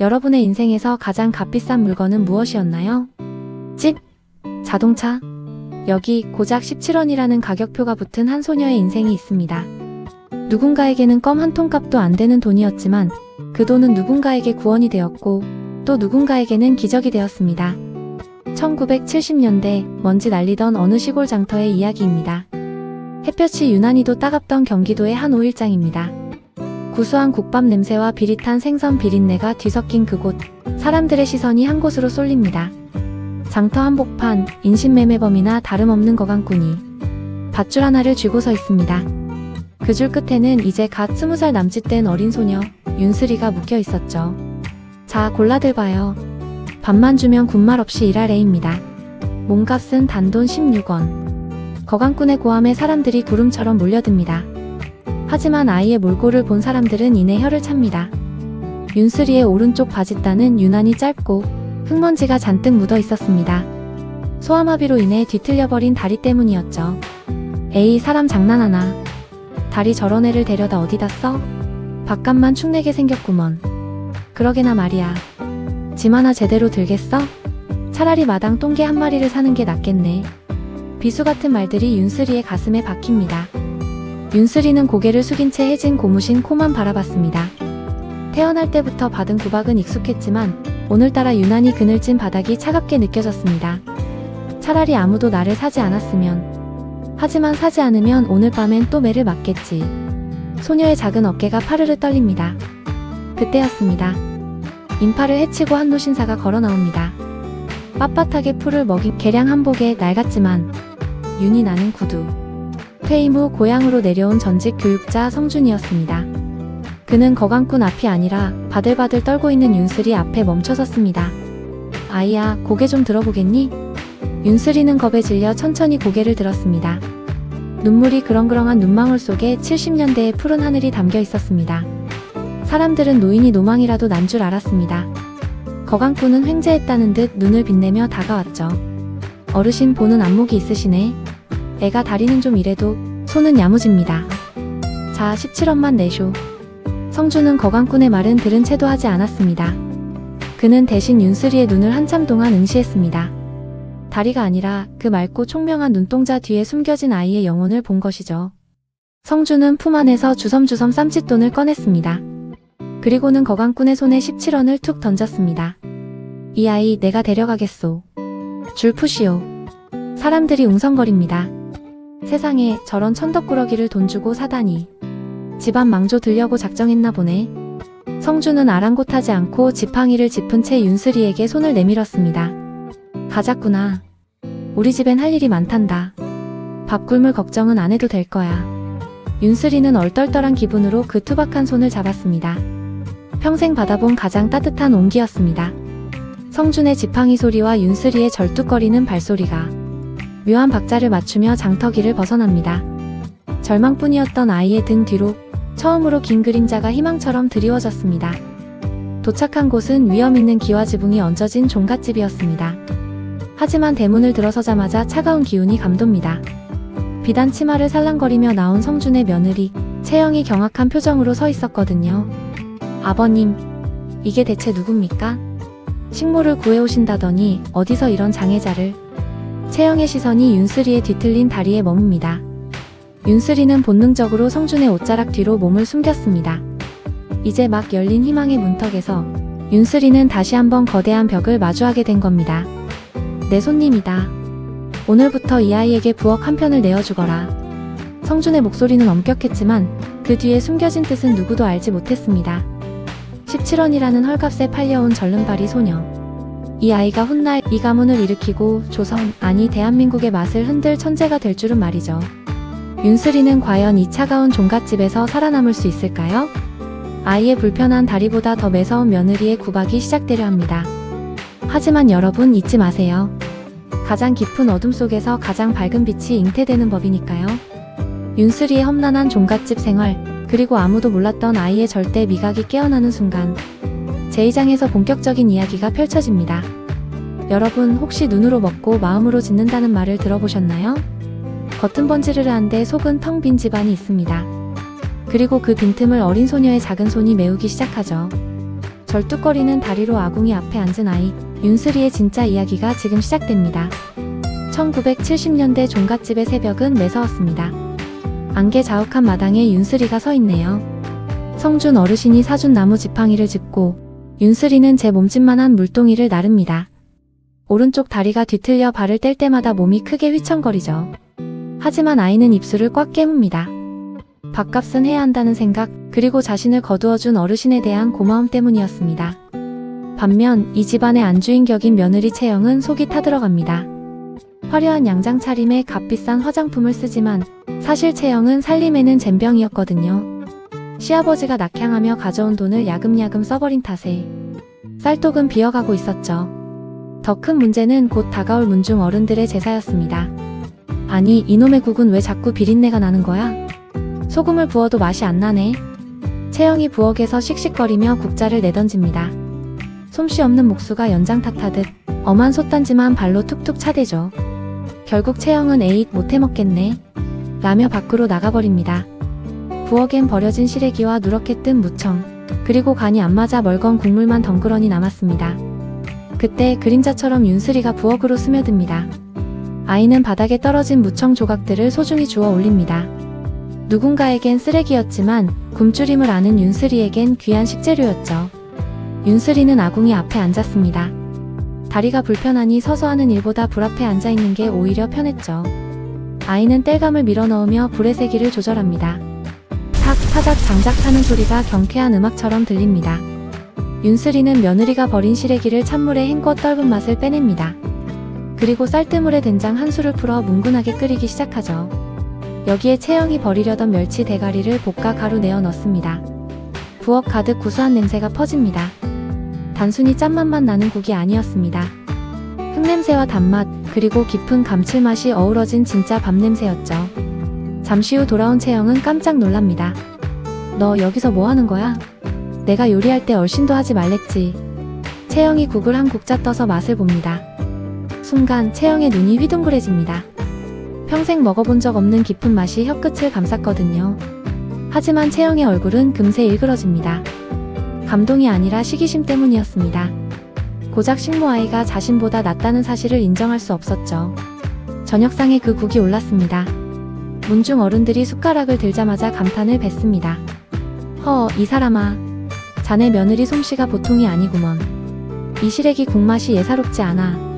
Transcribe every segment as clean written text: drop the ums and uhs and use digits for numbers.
여러분의 인생에서 가장 값비싼 물건은 무엇이었나요? 집? 자동차? 여기 고작 17원이라는 가격표가 붙은 한 소녀의 인생이 있습니다. 누군가에게는 껌 한 통값도 안 되는 돈이었지만 그 돈은 누군가에게 구원이 되었고 또 누군가에게는 기적이 되었습니다. 1970년대 먼지 날리던 어느 시골 장터의 이야기입니다. 햇볕이 유난히도 따갑던 경기도의 한 5일장입니다. 구수한 국밥 냄새와 비릿한 생선 비린내가 뒤섞인 그곳, 사람들의 시선이 한 곳으로 쏠립니다. 장터 한복판, 인신매매범이나 다름없는 거강꾼이 밧줄 하나를 쥐고 서 있습니다. 그 줄 끝에는 이제 갓 20살 남짓된 어린 소녀, 윤슬이가 묶여 있었죠. 자, 골라들 봐요. 밥만 주면 군말 없이 일하래입니다. 몸값은 단돈 16원. 거강꾼의 고함에 사람들이 구름처럼 몰려듭니다. 하지만 아이의 몰골을 본 사람들은 이내 혀를 찹니다. 윤슬이의 오른쪽 바짓단은 유난히 짧고 흙먼지가 잔뜩 묻어 있었습니다. 소아마비로 인해 뒤틀려버린 다리 때문이었죠. 에이, 사람 장난하나. 다리 저런 애를 데려다 어디다 써? 밥값만 축내게 생겼구먼. 그러게나 말이야. 짐 하나 제대로 들겠어? 차라리 마당 똥개 한 마리를 사는 게 낫겠네. 비수 같은 말들이 윤슬이의 가슴에 박힙니다. 윤슬이는 고개를 숙인 채 해진 고무신 코만 바라봤습니다. 태어날 때부터 받은 구박은 익숙했지만 오늘따라 유난히 그늘진 바닥이 차갑게 느껴졌습니다. 차라리 아무도 나를 사지 않았으면. 하지만 사지 않으면 오늘 밤엔 또 매를 맞겠지. 소녀의 작은 어깨가 파르르 떨립니다. 그때였습니다. 인파를 헤치고 한 노신사가 걸어 나옵니다. 빳빳하게 풀을 먹인 개량 한복에 낡았지만 윤이 나는 구두. 퇴임 후 고향으로 내려온 전직 교육자 성준이었습니다. 그는 거강꾼 앞이 아니라 바들바들 떨고 있는 윤슬이 앞에 멈춰섰습니다. 아이야, 고개 좀 들어보겠니? 윤슬이는 겁에 질려 천천히 고개를 들었습니다. 눈물이 그렁그렁한 눈망울 속에 70년대의 푸른 하늘이 담겨 있었습니다. 사람들은 노인이 노망이라도 난 줄 알았습니다. 거강꾼은 횡재했다는 듯 눈을 빛내며 다가왔죠. 어르신, 보는 안목이 있으시네. 애가 다리는 좀 이래도 손은 야무집니다. 자, 17원만 내쇼. 성준은 거강꾼의 말은 들은 채도 하지 않았습니다. 그는 대신 윤슬이의 눈을 한참 동안 응시했습니다. 다리가 아니라 그 맑고 총명한 눈동자 뒤에 숨겨진 아이의 영혼을 본 것이죠. 성준은 품 안에서 주섬주섬 쌈짓돈을 꺼냈습니다. 그리고는 거강꾼의 손에 17원을 툭 던졌습니다. 이 아이 내가 데려가겠소. 줄 푸시오. 사람들이 웅성거립니다. 세상에, 저런 천덕꾸러기를 돈 주고 사다니. 집안 망조 들려고 작정했나 보네. 성준은 아랑곳하지 않고 지팡이를 짚은 채 윤슬이에게 손을 내밀었습니다. 가자꾸나. 우리 집엔 할 일이 많단다. 밥 굶을 걱정은 안 해도 될 거야. 윤슬이는 얼떨떨한 기분으로 그 투박한 손을 잡았습니다. 평생 받아본 가장 따뜻한 온기였습니다. 성준의 지팡이 소리와 윤슬이의 절뚝거리는 발소리가 묘한 박자를 맞추며 장터길을 벗어납니다. 절망뿐이었던 아이의 등 뒤로 처음으로 긴 그림자가 희망처럼 드리워졌습니다. 도착한 곳은 위험 있는 기와 지붕이 얹어진 종갓집이었습니다. 하지만 대문을 들어서자마자 차가운 기운이 감돕니다. 비단 치마를 살랑거리며 나온 성준의 며느리 채영이 경악한 표정으로 서 있었거든요. 아버님, 이게 대체 누굽니까? 식모를 구해오신다더니 어디서 이런 장애자를. 채영의 시선이 윤슬이의 뒤틀린 다리에 머뭅니다. 윤슬이는 본능적으로 성준의 옷자락 뒤로 몸을 숨겼습니다. 이제 막 열린 희망의 문턱에서 윤슬이는 다시 한번 거대한 벽을 마주하게 된 겁니다. 내 손님이다. 오늘부터 이 아이에게 부엌 한 편을 내어주거라. 성준의 목소리는 엄격했지만 그 뒤에 숨겨진 뜻은 누구도 알지 못했습니다. 17원이라는 헐값에 팔려온 절름발이 소녀. 이 아이가 훗날 이 가문을 일으키고 조선, 아니 대한민국의 맛을 흔들 천재가 될 줄은 말이죠. 윤슬이는 과연 이 차가운 종갓집에서 살아남을 수 있을까요? 아이의 불편한 다리보다 더 매서운 며느리의 구박이 시작되려 합니다. 하지만 여러분, 잊지 마세요. 가장 깊은 어둠 속에서 가장 밝은 빛이 잉태되는 법이니까요. 윤슬이의 험난한 종갓집 생활, 그리고 아무도 몰랐던 아이의 절대 미각이 깨어나는 순간 제2장에서 본격적인 이야기가 펼쳐집니다. 여러분, 혹시 눈으로 먹고 마음으로 짓는다는 말을 들어보셨나요? 겉은 번지르르한데 속은 텅 빈 집안이 있습니다. 그리고 그 빈틈을 어린 소녀의 작은 손이 메우기 시작하죠. 절뚝거리는 다리로 아궁이 앞에 앉은 아이, 윤슬이의 진짜 이야기가 지금 시작됩니다. 1970년대 종갓집의 새벽은 매서웠습니다. 안개 자욱한 마당에 윤슬이가 서 있네요. 성준 어르신이 사준 나무 지팡이를 짚고 윤슬이는 제 몸집만한 물동이를 나릅니다. 오른쪽 다리가 뒤틀려 발을 뗄 때마다 몸이 크게 휘청거리죠. 하지만 아이는 입술을 꽉 깨뭅니다. 밥값은 해야 한다는 생각, 그리고 자신을 거두어준 어르신에 대한 고마움 때문이었습니다. 반면 이 집안의 안주인 격인 며느리 채영은 속이 타들어갑니다. 화려한 양장 차림에 값비싼 화장품을 쓰지만 사실 채영은 살림에는 젬병이었거든요. 시아버지가 낙향하며 가져온 돈을 야금야금 써버린 탓에 쌀독은 비어가고 있었죠. 더 큰 문제는 곧 다가올 문중 어른들의 제사였습니다. 아니, 이놈의 국은 왜 자꾸 비린내가 나는 거야? 소금을 부어도 맛이 안 나네. 채영이 부엌에서 씩씩거리며 국자를 내던집니다. 솜씨 없는 목수가 연장 탓하듯 엄한 솥단지만 발로 툭툭 차대죠. 결국 채영은 에잇 못해먹겠네 라며 밖으로 나가버립니다. 부엌엔 버려진 시래기와 누렇게 뜬 무청, 그리고 간이 안 맞아 멀건 국물만 덩그러니 남았습니다. 그때 그림자처럼 윤슬이가 부엌으로 스며듭니다. 아이는 바닥에 떨어진 무청 조각들을 소중히 주워 올립니다. 누군가에겐 쓰레기였지만 굶주림을 아는 윤슬이에겐 귀한 식재료였죠. 윤슬이는 아궁이 앞에 앉았습니다. 다리가 불편하니 서서 하는 일보다 불 앞에 앉아있는 게 오히려 편했죠. 아이는 땔감을 밀어넣으며 불의 세기를 조절합니다. 탁, 타작, 장작 타는 소리가 경쾌한 음악처럼 들립니다. 윤슬이는 며느리가 버린 시래기를 찬물에 헹궈 떫은 맛을 빼냅니다. 그리고 쌀뜨물에 된장 한 술을 풀어 뭉근하게 끓이기 시작하죠. 여기에 채영이 버리려던 멸치 대가리를 볶아 가루 내어 넣습니다. 부엌 가득 구수한 냄새가 퍼집니다. 단순히 짠맛만 나는 국이 아니었습니다. 흙냄새와 단맛, 그리고 깊은 감칠맛이 어우러진 진짜 밥 냄새였죠. 잠시 후 돌아온 채영은 깜짝 놀랍니다. 너 여기서 뭐 하는 거야? 내가 요리할 때 얼씬도 하지 말랬지. 채영이 국을 한 국자 떠서 맛을 봅니다. 순간 채영의 눈이 휘둥그레집니다. 평생 먹어본 적 없는 깊은 맛이 혀끝을 감쌌거든요. 하지만 채영의 얼굴은 금세 일그러집니다. 감동이 아니라 시기심 때문이었습니다. 고작 식모아이가 자신보다 낫다는 사실을 인정할 수 없었죠. 저녁상에 그 국이 올랐습니다. 문중 어른들이 숟가락을 들자마자 감탄을 뱉습니다. 이 사람아. 자네 며느리 솜씨가 보통이 아니구먼. 이 시래기 국맛이 예사롭지 않아.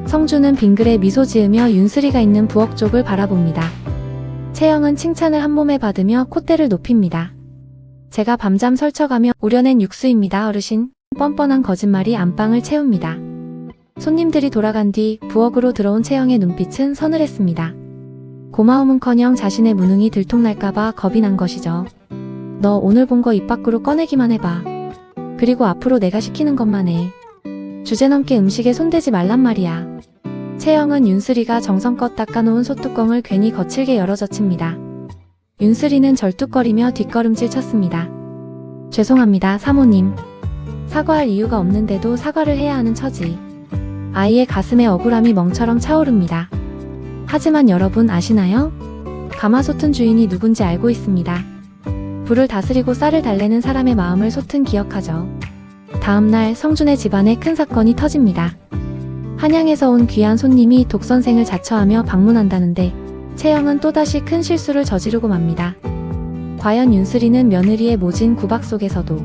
성준은 빙그레 미소 지으며 윤슬이가 있는 부엌 쪽을 바라봅니다. 채영은 칭찬을 한 몸에 받으며 콧대를 높입니다. 제가 밤잠 설쳐가며 우려낸 육수입니다, 어르신. 뻔뻔한 거짓말이 안방을 채웁니다. 손님들이 돌아간 뒤 부엌으로 들어온 채영의 눈빛은 서늘했습니다. 고마움은커녕 자신의 무능이 들통날까봐 겁이 난 것이죠. 너 오늘 본 거 입 밖으로 꺼내기만 해봐. 그리고 앞으로 내가 시키는 것만 해. 주제넘게 음식에 손대지 말란 말이야. 채영은 윤슬이가 정성껏 닦아놓은 솥뚜껑을 괜히 거칠게 열어젖힙니다. 윤슬이는 절뚝거리며 뒷걸음질 쳤습니다. 죄송합니다, 사모님. 사과할 이유가 없는데도 사과를 해야 하는 처지. 아이의 가슴에 억울함이 멍처럼 차오릅니다. 하지만 여러분 아시나요? 가마솥은 주인이 누군지 알고 있습니다. 불을 다스리고 쌀을 달래는 사람의 마음을 솥은 기억하죠. 다음날 성준의 집안에 큰 사건이 터집니다. 한양에서 온 귀한 손님이 독선생을 자처하며 방문한다는데 채영은 또다시 큰 실수를 저지르고 맙니다. 과연 윤슬이는 며느리의 모진 구박 속에서도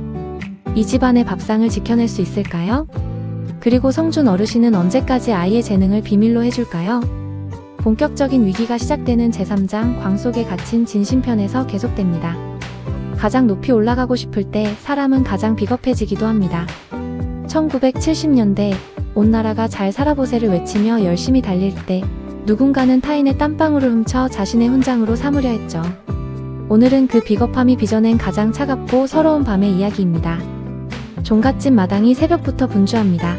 이 집안의 밥상을 지켜낼 수 있을까요? 그리고 성준 어르신은 언제까지 아이의 재능을 비밀로 해줄까요? 본격적인 위기가 시작되는 제3장 광 속에 갇힌 진심편에서 계속됩니다. 가장 높이 올라가고 싶을 때 사람은 가장 비겁해지기도 합니다. 1970년대 온 나라가 잘 살아보세를 외치며 열심히 달릴 때 누군가는 타인의 땀방울을 훔쳐 자신의 훈장으로 삼으려 했죠. 오늘은 그 비겁함이 빚어낸 가장 차갑고 서러운 밤의 이야기입니다. 종갓집 마당이 새벽부터 분주합니다.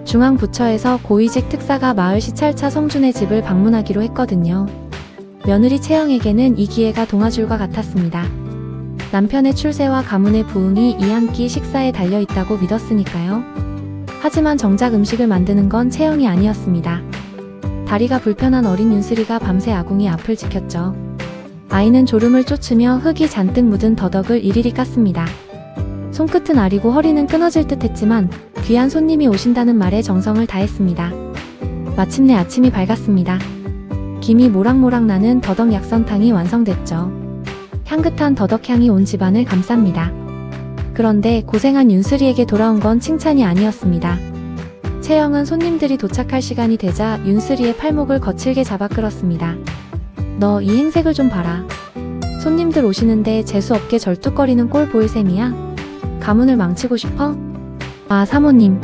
중앙부처에서 고위직 특사가 마을 시찰차 성준의 집을 방문하기로 했거든요. 며느리 채영에게는 이 기회가 동아줄과 같았습니다. 남편의 출세와 가문의 부흥이 이 한 끼 식사에 달려있다고 믿었으니까요. 하지만 정작 음식을 만드는 건 채영이 아니었습니다. 다리가 불편한 어린 윤슬이가 밤새 아궁이 앞을 지켰죠. 아이는 졸음을 쫓으며 흙이 잔뜩 묻은 더덕을 일일이 깠습니다. 손끝은 아리고 허리는 끊어질 듯 했지만 귀한 손님이 오신다는 말에 정성을 다했습니다. 마침내 아침이 밝았습니다. 김이 모락모락 나는 더덕 약선탕이 완성됐죠. 향긋한 더덕향이 온 집안을 감쌉니다. 그런데 고생한 윤슬이에게 돌아온 건 칭찬이 아니었습니다. 채영은 손님들이 도착할 시간이 되자 윤슬이의 팔목을 거칠게 잡아 끌었습니다. 너 이 행색을 좀 봐라. 손님들 오시는데 재수없게 절뚝거리는 꼴 보일 셈이야? 가문을 망치고 싶어? 아, 사모님.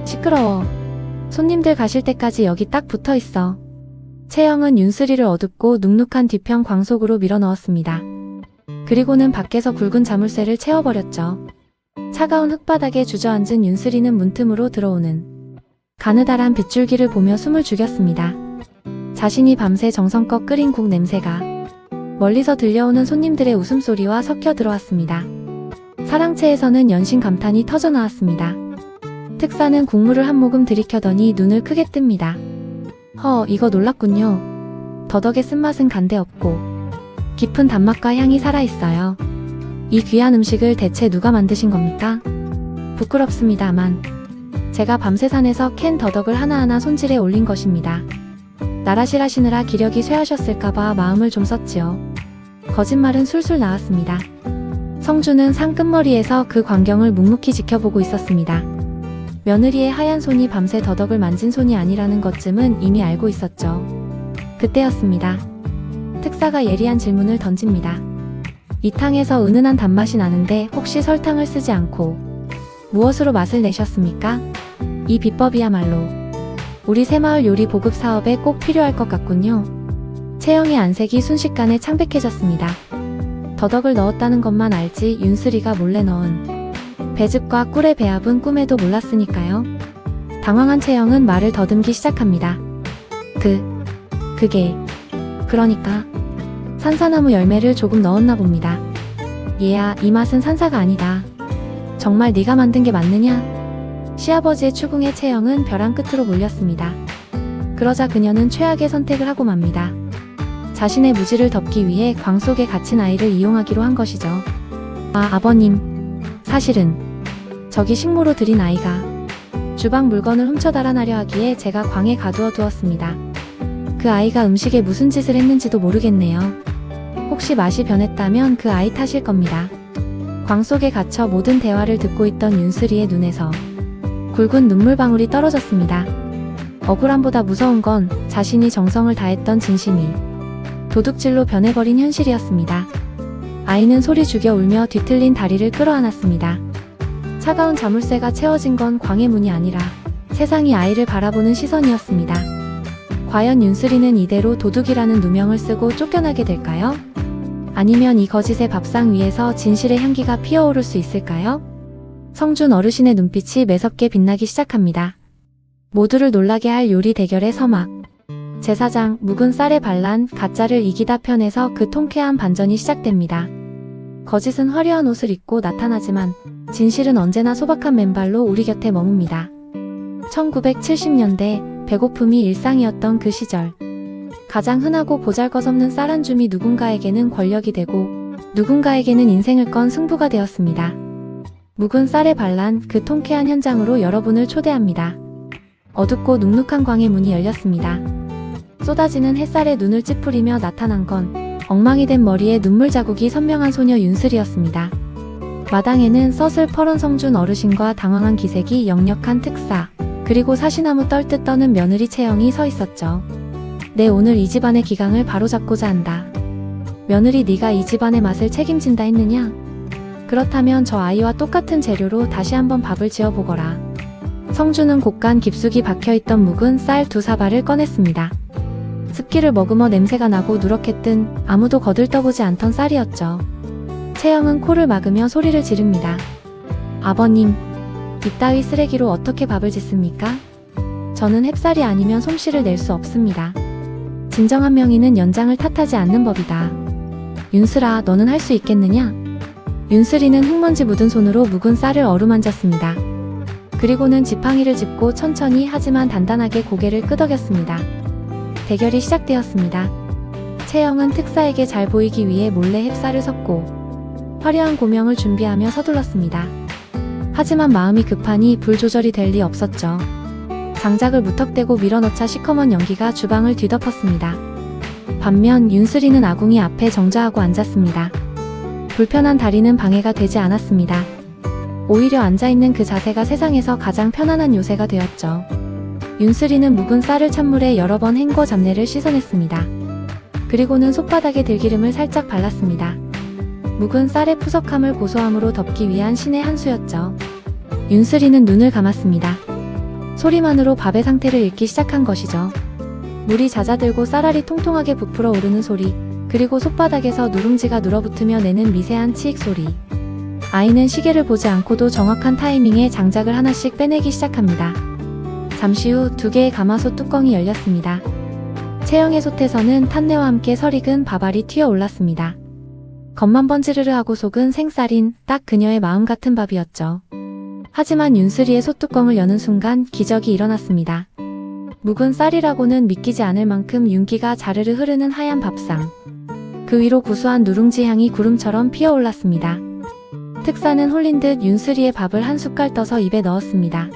시끄러워. 손님들 가실 때까지 여기 딱 붙어 있어. 채영은 윤슬이를 어둡고 눅눅한 뒤편 광속으로 밀어 넣었습니다. 그리고는 밖에서 굵은 자물쇠를 채워버렸죠. 차가운 흙바닥에 주저앉은 윤슬이는 문틈으로 들어오는 가느다란 빗줄기를 보며 숨을 죽였습니다. 자신이 밤새 정성껏 끓인 국 냄새가 멀리서 들려오는 손님들의 웃음소리와 섞여 들어왔습니다. 사랑채에서는 연신 감탄이 터져나왔습니다. 특사는 국물을 한 모금 들이켜더니 눈을 크게 뜹니다. 이거 놀랍군요. 더덕의 쓴맛은 간데없고 깊은 단맛과 향이 살아있어요. 이 귀한 음식을 대체 누가 만드신 겁니까? 부끄럽습니다만 제가 밤새 산에서 캔 더덕을 하나하나 손질해 올린 것입니다. 나라실 하시느라 기력이 쇠하셨을까봐 마음을 좀 썼지요. 거짓말은 술술 나왔습니다. 성주는 산 끝머리에서 그 광경을 묵묵히 지켜보고 있었습니다. 며느리의 하얀 손이 밤새 더덕을 만진 손이 아니라는 것쯤은 이미 알고 있었죠. 그때였습니다. 특사가 예리한 질문을 던집니다. 이 탕에서 은은한 단맛이 나는데 혹시 설탕을 쓰지 않고 무엇으로 맛을 내셨습니까? 이 비법이야말로 우리 새마을 요리 보급 사업에 꼭 필요할 것 같군요. 채영의 안색이 순식간에 창백해졌습니다. 더덕을 넣었다는 것만 알지 윤슬이가 몰래 넣은 배즙과 꿀의 배합은 꿈에도 몰랐으니까요. 당황한 채영은 말을 더듬기 시작합니다. 그러니까 산사나무 열매를 조금 넣었나 봅니다. 얘야, 이 맛은 산사가 아니다. 정말 네가 만든 게 맞느냐? 시아버지의 추궁에 채영은 벼랑 끝으로 몰렸습니다. 그러자 그녀는 최악의 선택을 하고 맙니다. 자신의 무지를 덮기 위해 광 속에 갇힌 아이를 이용하기로 한 것이죠. 아버님. 사실은 저기 식모로 들인 아이가 주방 물건을 훔쳐 달아나려 하기에 제가 광에 가두어 두었습니다. 그 아이가 음식에 무슨 짓을 했는지도 모르겠네요. 혹시 맛이 변했다면 그 아이 탓일 겁니다. 광 속에 갇혀 모든 대화를 듣고 있던 윤슬이의 눈에서 굵은 눈물방울이 떨어졌습니다. 억울함보다 무서운 건 자신이 정성을 다했던 진심이 도둑질로 변해버린 현실이었습니다. 아이는 소리 죽여 울며 뒤틀린 다리를 끌어안았습니다. 차가운 자물쇠가 채워진 건 광의 문이 아니라 세상이 아이를 바라보는 시선이었습니다. 과연 윤슬이는 이대로 도둑이라는 누명을 쓰고 쫓겨나게 될까요? 아니면 이 거짓의 밥상 위에서 진실의 향기가 피어오를 수 있을까요? 성준 어르신의 눈빛이 매섭게 빛나기 시작합니다. 모두를 놀라게 할 요리 대결의 서막. 제사장, 묵은 쌀에 발란 가짜를 이기다 편에서 그 통쾌한 반전이 시작됩니다. 거짓은 화려한 옷을 입고 나타나지만 진실은 언제나 소박한 맨발로 우리 곁에 머뭅니다. 1970년대 배고픔이 일상이었던 그 시절. 가장 흔하고 보잘것없는 쌀 한 줌이 누군가에게는 권력이 되고 누군가에게는 인생을 건 승부가 되었습니다. 묵은 쌀에 발란 그 통쾌한 현장으로 여러분을 초대합니다. 어둡고 눅눅한 광의 문이 열렸습니다. 쏟아지는 햇살에 눈을 찌푸리며 나타난 건 엉망이 된 머리에 눈물 자국이 선명한 소녀 윤슬이었습니다. 마당에는 서슬퍼런 성준 어르신과 당황한 기색이 역력한 특사, 그리고 사시나무 떨듯 떠는 며느리 채영이 서 있었죠. 내 오늘 이 집안의 기강을 바로잡고자 한다. 며느리, 네가 이 집안의 맛을 책임진다 했느냐? 그렇다면 저 아이와 똑같은 재료로 다시 한번 밥을 지어보거라. 성준은 곡간 깊숙이 박혀있던 묵은 쌀 2사발을 꺼냈습니다. 습기를 머금어 냄새가 나고 누렇게 뜬 아무도 거들떠보지 않던 쌀이었죠. 채영은 코를 막으며 소리를 지릅니다. 아버님, 이따위 쓰레기로 어떻게 밥을 짓습니까? 저는 햅쌀이 아니면 솜씨를 낼 수 없습니다. 진정한 명의는 연장을 탓하지 않는 법이다. 윤슬아, 너는 할 수 있겠느냐? 윤슬이는 흙먼지 묻은 손으로 묵은 쌀을 어루만졌습니다. 그리고는 지팡이를 짚고 천천히 하지만 단단하게 고개를 끄덕였습니다. 대결이 시작되었습니다. 채영은 특사에게 잘 보이기 위해 몰래 햅쌀을 섞고 화려한 고명을 준비하며 서둘렀습니다. 하지만 마음이 급하니 불 조절이 될 리 없었죠. 장작을 무턱대고 밀어넣자 시커먼 연기가 주방을 뒤덮었습니다. 반면 윤슬이는 아궁이 앞에 정좌하고 앉았습니다. 불편한 다리는 방해가 되지 않았습니다. 오히려 앉아있는 그 자세가 세상에서 가장 편안한 요새가 되었죠. 윤슬이는 묵은 쌀을 찬물에 여러 번 헹궈 잡내를 씻어냈습니다. 그리고는 솥바닥에 들기름을 살짝 발랐습니다. 묵은 쌀의 푸석함을 고소함으로 덮기 위한 신의 한 수였죠. 윤슬이는 눈을 감았습니다. 소리만으로 밥의 상태를 읽기 시작한 것이죠. 물이 잦아들고 쌀알이 통통하게 부풀어 오르는 소리, 그리고 솥바닥에서 누룽지가 눌어붙으며 내는 미세한 치익 소리. 아이는 시계를 보지 않고도 정확한 타이밍에 장작을 하나씩 빼내기 시작합니다. 잠시 후 2개의 가마솥 뚜껑이 열렸습니다. 채영의 솥에서는 탄내와 함께 설익은 밥알이 튀어 올랐습니다. 겉만 번지르르 하고 속은 생쌀인 딱 그녀의 마음 같은 밥이었죠. 하지만 윤슬이의 솥뚜껑을 여는 순간 기적이 일어났습니다. 묵은 쌀이라고는 믿기지 않을 만큼 윤기가 자르르 흐르는 하얀 밥상. 그 위로 구수한 누룽지 향이 구름처럼 피어올랐습니다. 특사는 홀린 듯 윤슬이의 밥을 한 숟갈 떠서 입에 넣었습니다.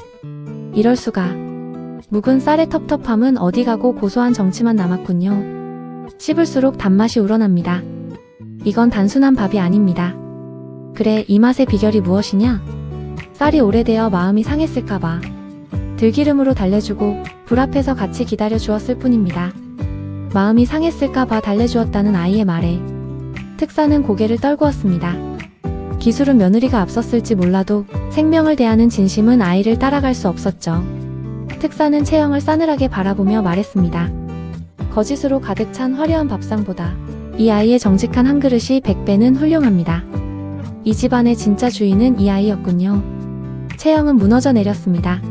이럴 수가. 묵은 쌀의 텁텁함은 어디 가고 고소한 정취만 남았군요. 씹을수록 단맛이 우러납니다. 이건 단순한 밥이 아닙니다. 그래, 이 맛의 비결이 무엇이냐? 쌀이 오래되어 마음이 상했을까봐 들기름으로 달래주고 불 앞에서 같이 기다려 주었을 뿐입니다. 마음이 상했을까봐 달래주었다는 아이의 말에 특사는 고개를 떨구었습니다. 기술은 며느리가 앞섰을지 몰라도 생명을 대하는 진심은 아이를 따라갈 수 없었죠. 특사는 채영을 싸늘하게 바라보며 말했습니다. 거짓으로 가득 찬 화려한 밥상보다 이 아이의 정직한 한 그릇이 100배는 훌륭합니다. 이 집안의 진짜 주인은 이 아이였군요. 채영은 무너져 내렸습니다.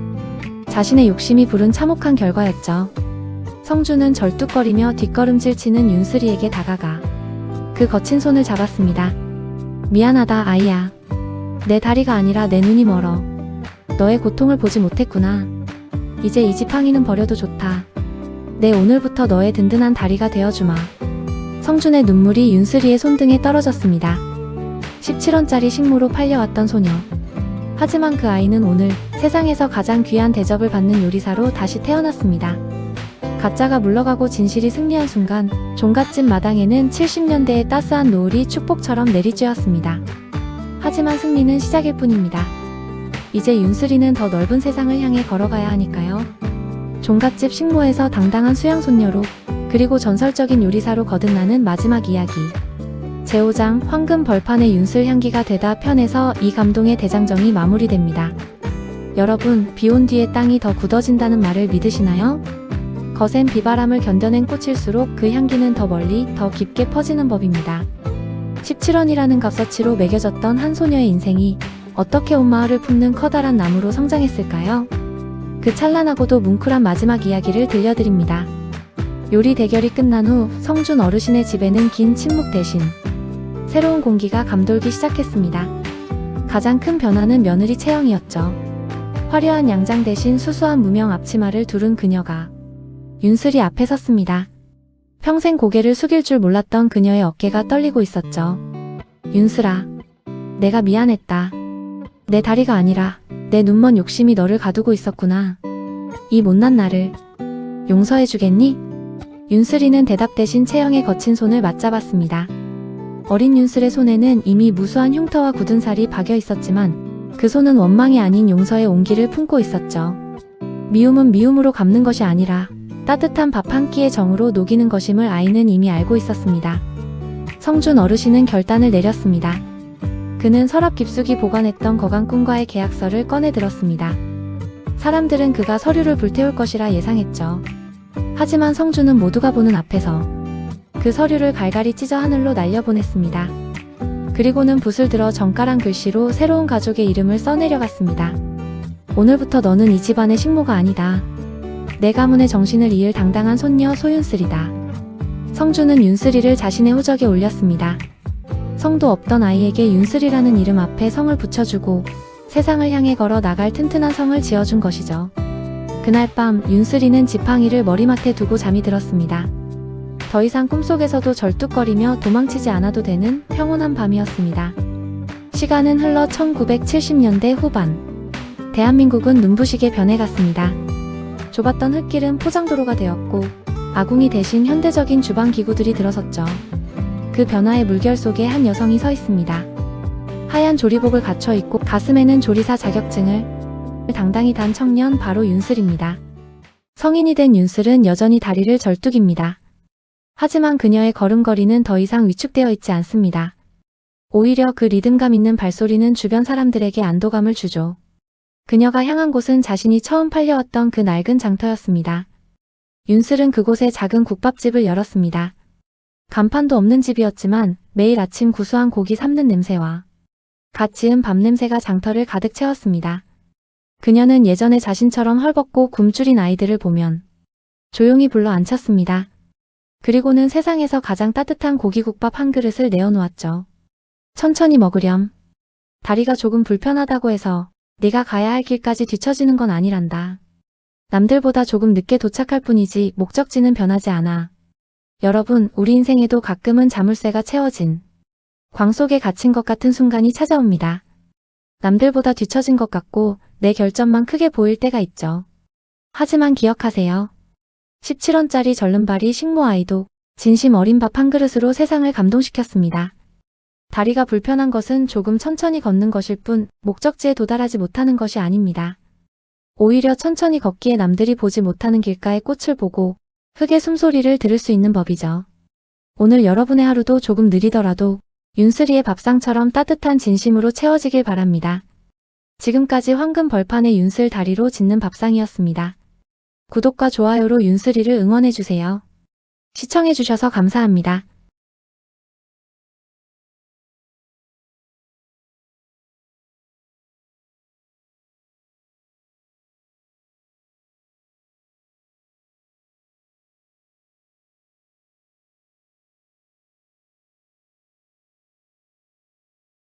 자신의 욕심이 부른 참혹한 결과였죠. 성주는 절뚝거리며 뒷걸음질 치는 윤슬이에게 다가가 그 거친 손을 잡았습니다. 미안하다, 아이야. 내 다리가 아니라 내 눈이 멀어. 너의 고통을 보지 못했구나. 이제 이 지팡이는 버려도 좋다. 내 오늘부터 너의 든든한 다리가 되어주마. 성준의 눈물이 윤슬이의 손등에 떨어졌습니다. 17원짜리 식모로 팔려왔던 소녀. 하지만 그 아이는 오늘 세상에서 가장 귀한 대접을 받는 요리사로 다시 태어났습니다. 가짜가 물러가고 진실이 승리한 순간 종갓집 마당에는 70년대의 따스한 노을이 축복처럼 내리쬐었습니다. 하지만 승리는 시작일 뿐입니다. 이제 윤슬이는 더 넓은 세상을 향해 걸어가야 하니까요. 종갓집 식모에서 당당한 수양손녀로, 그리고 전설적인 요리사로 거듭나는 마지막 이야기. 제5장 황금 벌판의 윤슬 향기가 되다 편에서 이 감동의 대장정이 마무리됩니다. 여러분, 비온 뒤에 땅이 더 굳어진다는 말을 믿으시나요? 거센 비바람을 견뎌낸 꽃일수록 그 향기는 더 멀리, 더 깊게 퍼지는 법입니다. 17원이라는 값어치로 매겨졌던 한 소녀의 인생이 어떻게 온 마을을 품는 커다란 나무로 성장했을까요? 그 찬란하고도 뭉클한 마지막 이야기를 들려드립니다. 요리 대결이 끝난 후 성준 어르신의 집에는 긴 침묵 대신 새로운 공기가 감돌기 시작했습니다. 가장 큰 변화는 며느리 채영이었죠. 화려한 양장 대신 수수한 무명 앞치마를 두른 그녀가 윤슬이 앞에 섰습니다. 평생 고개를 숙일 줄 몰랐던 그녀의 어깨가 떨리고 있었죠. 윤슬아, 내가 미안했다. 내 다리가 아니라 내 눈먼 욕심이 너를 가두고 있었구나. 이 못난 나를 용서해주겠니? 윤슬이는 대답 대신 채영의 거친 손을 맞잡았습니다. 어린 윤슬의 손에는 이미 무수한 흉터와 굳은 살이 박여 있었지만 그 손은 원망이 아닌 용서의 온기를 품고 있었죠. 미움은 미움으로 갚는 것이 아니라 따뜻한 밥 한 끼의 정으로 녹이는 것임을 아이는 이미 알고 있었습니다. 성준 어르신은 결단을 내렸습니다. 그는 서랍 깊숙이 보관했던 거강꾼과의 계약서를 꺼내 들었습니다. 사람들은 그가 서류를 불태울 것이라 예상했죠. 하지만 성준은 모두가 보는 앞에서 그 서류를 갈갈이 찢어 하늘로 날려보냈습니다. 그리고는 붓을 들어 정갈한 글씨로 새로운 가족의 이름을 써내려갔습니다. 오늘부터 너는 이 집안의 식모가 아니다. 내 가문의 정신을 이을 당당한 손녀 소윤슬이다. 성준은 윤슬이를 자신의 호적에 올렸습니다. 성도 없던 아이에게 윤슬이라는 이름 앞에 성을 붙여주고 세상을 향해 걸어 나갈 튼튼한 성을 지어준 것이죠. 그날 밤 윤슬이는 지팡이를 머리맡에 두고 잠이 들었습니다. 더 이상 꿈속에서도 절뚝거리며 도망치지 않아도 되는 평온한 밤이었습니다. 시간은 흘러 1970년대 후반. 대한민국은 눈부시게 변해갔습니다. 좁았던 흙길은 포장도로가 되었고 아궁이 대신 현대적인 주방 기구들이 들어섰죠. 그 변화의 물결 속에 한 여성이 서 있습니다. 하얀 조리복을 갖춰 입고 가슴에는 조리사 자격증을 당당히 단 청년, 바로 윤슬입니다. 성인이 된 윤슬은 여전히 다리를 절뚝입니다. 하지만 그녀의 걸음걸이는 더 이상 위축되어 있지 않습니다. 오히려 그 리듬감 있는 발소리는 주변 사람들에게 안도감을 주죠. 그녀가 향한 곳은 자신이 처음 팔려왔던 그 낡은 장터였습니다. 윤슬은 그곳에 작은 국밥집을 열었습니다. 간판도 없는 집이었지만 매일 아침 구수한 고기 삶는 냄새와 갓 지은 밥 냄새가 장터를 가득 채웠습니다. 그녀는 예전에 자신처럼 헐벗고 굶주린 아이들을 보면 조용히 불러 앉혔습니다. 그리고는 세상에서 가장 따뜻한 고기국밥 한 그릇을 내어놓았죠. 천천히 먹으렴. 다리가 조금 불편하다고 해서 네가 가야 할 길까지 뒤처지는 건 아니란다. 남들보다 조금 늦게 도착할 뿐이지 목적지는 변하지 않아. 여러분, 우리 인생에도 가끔은 자물쇠가 채워진 광 속에 갇힌 것 같은 순간이 찾아옵니다. 남들보다 뒤처진 것 같고 내 결점만 크게 보일 때가 있죠. 하지만 기억하세요. 17원짜리 절름발이 식모아이도 진심 어린 밥 한 그릇으로 세상을 감동시켰습니다. 다리가 불편한 것은 조금 천천히 걷는 것일 뿐 목적지에 도달하지 못하는 것이 아닙니다. 오히려 천천히 걷기에 남들이 보지 못하는 길가의 꽃을 보고 흙의 숨소리를 들을 수 있는 법이죠. 오늘 여러분의 하루도 조금 느리더라도 윤슬이의 밥상처럼 따뜻한 진심으로 채워지길 바랍니다. 지금까지 황금 벌판의 윤슬 다리로 짓는 밥상이었습니다. 구독과 좋아요로 윤슬이를 응원해주세요. 시청해주셔서 감사합니다.